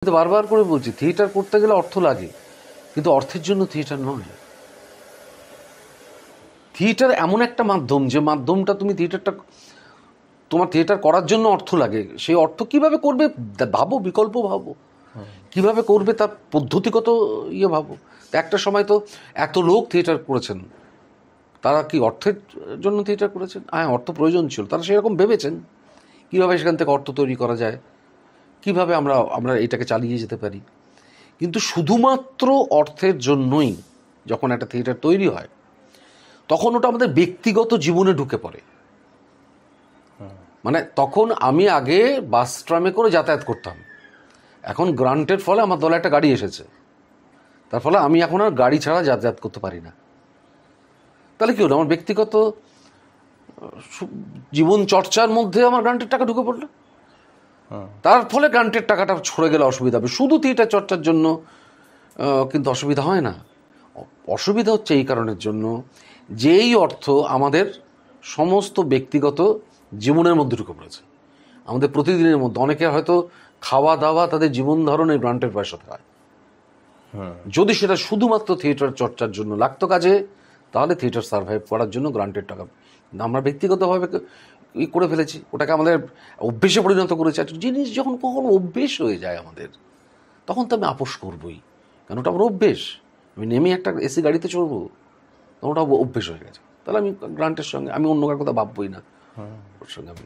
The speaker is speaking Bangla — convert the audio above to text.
কিন্তু বারবার করে বলছি, থিয়েটার করতে গেলে অর্থ লাগে, কিন্তু অর্থের জন্য থিয়েটার নয়। থিয়েটার এমন একটা মাধ্যম, যে মাধ্যমটা তুমি তোমার থিয়েটার করার জন্য অর্থ লাগে। সেই অর্থ কিভাবে করবে ভাবো, বিকল্প ভাবো, কিভাবে করবে তার পদ্ধতিগত ভাবো। একটা সময় তো এত লোক থিয়েটার করেছেন, তারা কি অর্থের জন্য থিয়েটার করেছেন? হ্যাঁ, অর্থ প্রয়োজন ছিল, তারা সেরকম ভেবেছেন কিভাবে সেখান থেকে অর্থ তৈরি করা যায়, কিভাবে আমরা আমরা এটাকে চালিয়ে যেতে পারি। কিন্তু শুধুমাত্র অর্থের জন্যই যখন একটা থিয়েটার তৈরি হয়, তখন ওটা আমাদের ব্যক্তিগত জীবনে ঢুকে পড়ে। মানে তখন আমি আগে বাস ট্রামে করে যাতায়াত করতাম, এখন গ্রান্টের ফলে আমার দলে একটা গাড়ি এসেছে, তার ফলে আমি এখন আর গাড়ি ছাড়া যাতায়াত করতে পারি না। তাহলে কি হলো? আমার ব্যক্তিগত জীবন চর্চার মধ্যে আমার গ্রান্টের টাকা ঢুকে পড়লো, তার ফলে গ্রান্টের টাকাটা ছড়ে গেলে অসুবিধা হবে। শুধু থিয়েটার চর্চার জন্য কিন্তু অসুবিধা হয় না। অসুবিধা হচ্ছে এই কারণের জন্য, যেই অর্থ আমাদের সমস্ত ব্যক্তিগত জীবনের মধ্যে ঢুকে পড়েছে, আমাদের প্রতিদিনের মধ্যে। অনেকে হয়তো খাওয়া দাওয়া, তাদের জীবন ধারণের গ্রান্টের পয়সাতে হয়। যদি সেটা শুধুমাত্র থিয়েটার চর্চার জন্য লাগতো কাজে, তাহলে থিয়েটার সার্ভাইভ করার জন্য গ্রান্টের টাকা আমরা ব্যক্তিগতভাবে করে ফেলেছি, ওটাকে আমাদের অভ্যেসে পরিণত করেছি। একটা জিনিস যখন কখনো অভ্যেস হয়ে যায় আমাদের, তখন তো আমি আপোষ করবই, কারণ ওটা আমার অভ্যেস। আমি নেমে একটা এসি গাড়িতে চড়বো, তখন ওটা অভ্যেস হয়ে গেছে। তাহলে আমি গ্রান্টের সঙ্গে আমি অন্য কার কথা ভাববই না, ওর সঙ্গে আমি